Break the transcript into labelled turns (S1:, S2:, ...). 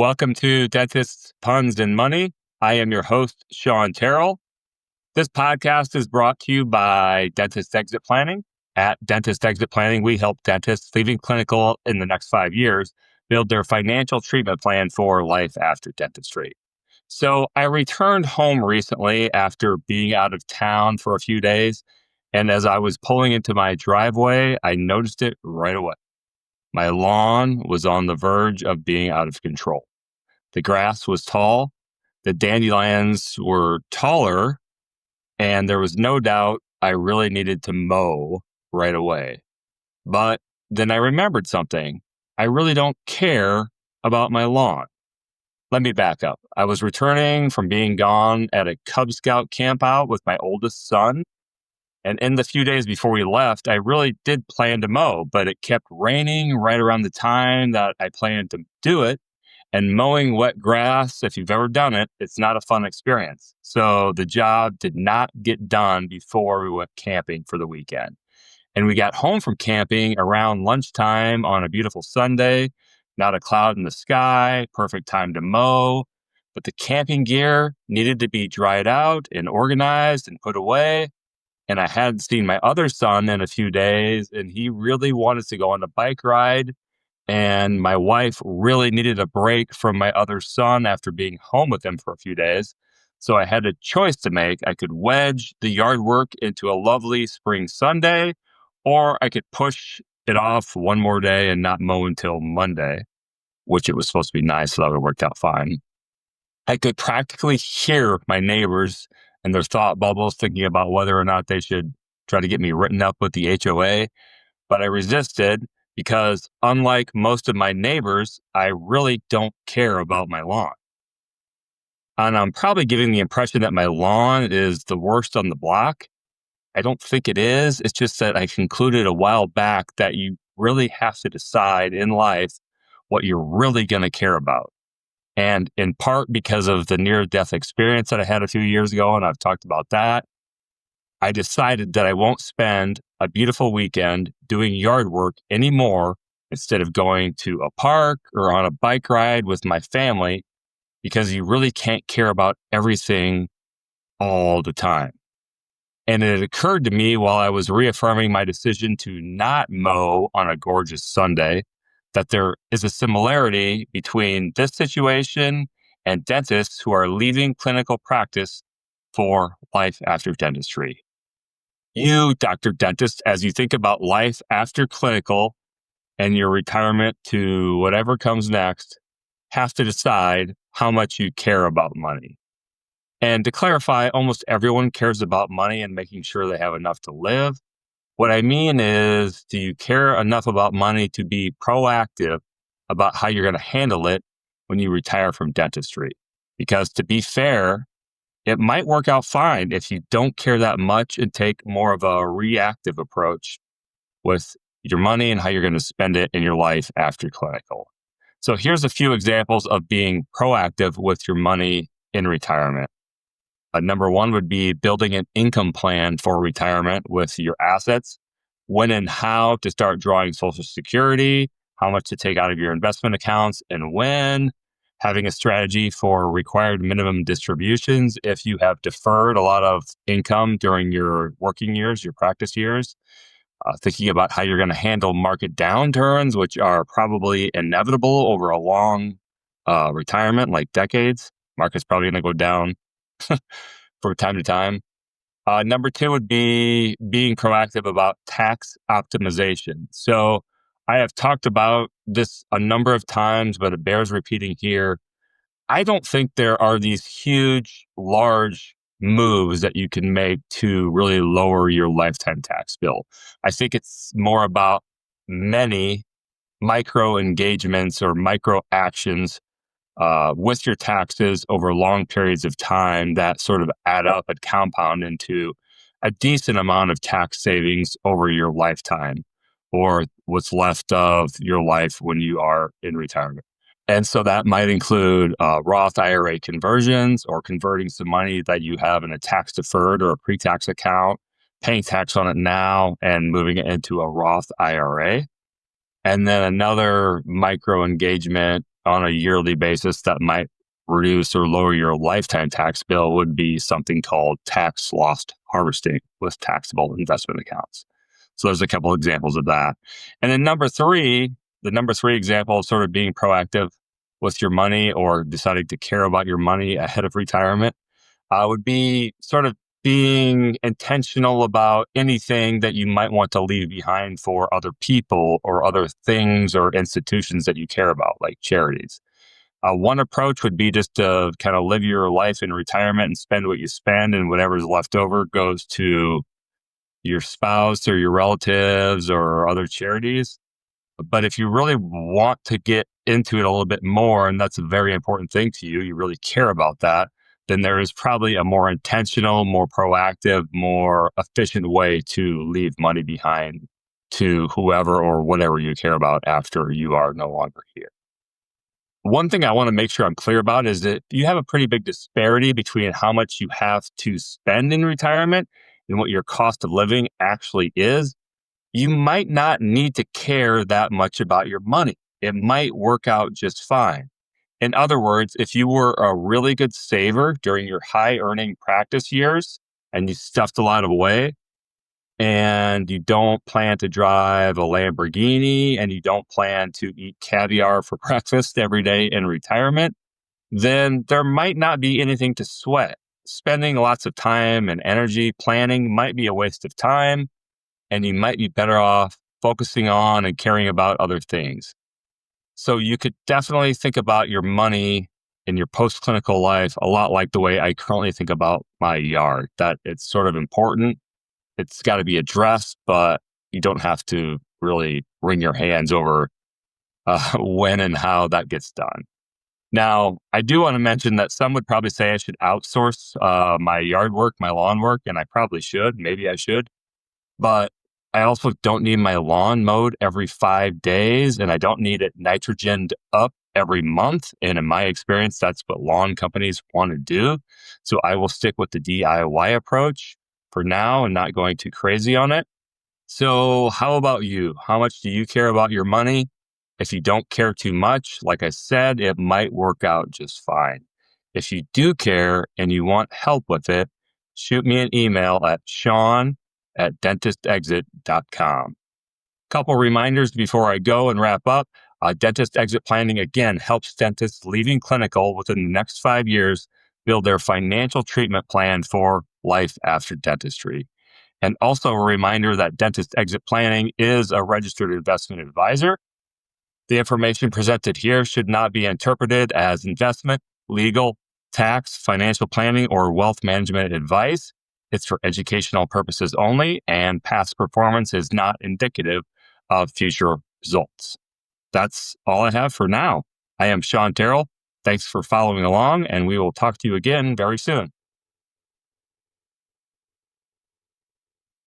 S1: Welcome to Dentists, Puns, and Money. I am your host, Shawn Terrell. This podcast is brought to you by Dentist Exit Planning. At Dentist Exit Planning, we help dentists leaving clinical in the next 5 years build their financial treatment plan for life after dentistry. So I returned home recently after being out of town for a few days. And as I was pulling into my driveway, I noticed it right away. My lawn was on the verge of being out of control. The grass was tall, the dandelions were taller, and there was no doubt I really needed to mow right away. But then I remembered something. I really don't care about my lawn. Let me back up. I was returning from being gone at a Cub Scout camp out with my oldest son. And in the few days before we left, I really did plan to mow, but it kept raining right around the time that I planned to do it. And mowing wet grass, if you've ever done it, it's not a fun experience. So the job did not get done before we went camping for the weekend. And we got home from camping around lunchtime on a beautiful Sunday, not a cloud in the sky, perfect time to mow. But the camping gear needed to be dried out and organized and put away. And I hadn't seen my other son in a few days, and he really wanted to go on a bike ride. And my wife really needed a break from my other son after being home with him for a few days. So I had a choice to make. I could wedge the yard work into a lovely spring Sunday, or I could push it off one more day and not mow until Monday, which it was supposed to be nice, so that would have worked out fine. I could practically hear my neighbors and their thought bubbles thinking about whether or not they should try to get me written up with the HOA, but I resisted because unlike most of my neighbors, I really don't care about my lawn. And I'm probably giving the impression that my lawn is the worst on the block. I don't think it is. It's just that I concluded a while back that you really have to decide in life what you're really going to care about. And in part because of the near-death experience that I had a few years ago, and I've talked about that, I decided that I won't spend a beautiful weekend doing yard work anymore instead of going to a park or on a bike ride with my family, because you really can't care about everything all the time. And it occurred to me while I was reaffirming my decision to not mow on a gorgeous Sunday that there is a similarity between this situation and dentists who are leaving clinical practice for life after dentistry. You, Dr. Dentist, as you think about life after clinical and your retirement to whatever comes next, have to decide how much you care about money. And to clarify, almost everyone cares about money and making sure they have enough to live. What I mean is, do you care enough about money to be proactive about how you're going to handle it when you retire from dentistry? Because to be fair, it might work out fine if you don't care that much and take more of a reactive approach with your money and how you're going to spend it in your life after clinical. So here's a few examples of being proactive with your money in retirement. Number one would be building an income plan for retirement with your assets, when and how to start drawing Social Security, how much to take out of your investment accounts and when, having a strategy for required minimum distributions if you have deferred a lot of income during your working years, your practice years, thinking about how you're going to handle market downturns, which are probably inevitable over a long retirement, like decades. Market's probably going to go down from time to time. Number two would be being proactive about tax optimization. So I have talked about this a number of times, but it bears repeating here. I don't think there are these huge, large moves that you can make to really lower your lifetime tax bill. I think it's more about many micro engagements or micro actions with your taxes over long periods of time that sort of add up and compound into a decent amount of tax savings over your lifetime or what's left of your life when you are in retirement. And so that might include Roth IRA conversions or converting some money that you have in a tax deferred or a pre-tax account, paying tax on it now and moving it into a Roth IRA. And then another micro engagement on a yearly basis that might reduce or lower your lifetime tax bill would be something called tax loss harvesting with taxable investment accounts. So there's a couple examples of that. And then the number three example is sort of being proactive with your money or deciding to care about your money ahead of retirement would be sort of being intentional about anything that you might want to leave behind for other people or other things or institutions that you care about, like charities. One approach would be just to kind of live your life in retirement and spend what you spend, and whatever's left over goes to your spouse or your relatives or other charities. But if you really want to get into it a little bit more, and that's a very important thing to you, you really care about that, then there is probably a more intentional, more proactive, more efficient way to leave money behind to whoever or whatever you care about after you are no longer here. One thing I want to make sure I'm clear about is that you have a pretty big disparity between how much you have to spend in retirement and what your cost of living actually is. You might not need to care that much about your money. It might work out just fine. In other words, if you were a really good saver during your high earning practice years and you stuffed a lot away, and you don't plan to drive a Lamborghini and you don't plan to eat caviar for breakfast every day in retirement, then there might not be anything to sweat. Spending lots of time and energy planning might be a waste of time, and you might be better off focusing on and caring about other things. So you could definitely think about your money in your post-clinical life a lot like the way I currently think about my yard, that it's sort of important. It's got to be addressed, but you don't have to really wring your hands over when and how that gets done. Now, I do want to mention that some would probably say I should outsource my yard work, my lawn work, and I probably should. Maybe I should. But I also don't need my lawn mowed every 5 days, and I don't need it nitrogened up every month. And in my experience, that's what lawn companies want to do. So I will stick with the DIY approach for now and not going too crazy on it. So how about you? How much do you care about your money? If you don't care too much, like I said, it might work out just fine. If you do care and you want help with it, shoot me an email at Shawn@dentistexit.com. Couple reminders before I go and wrap up. Dentist exit planning, again, helps dentists leaving clinical within the next 5 years build their financial treatment plan for life after dentistry. And also a reminder that dentist exit planning is a registered investment advisor. The information presented here should not be interpreted as investment, legal, tax, financial planning, or wealth management advice. It's for educational purposes only, and past performance is not indicative of future results. That's all I have for now. I am Shawn Terrell. Thanks for following along, and we will talk to you again very soon.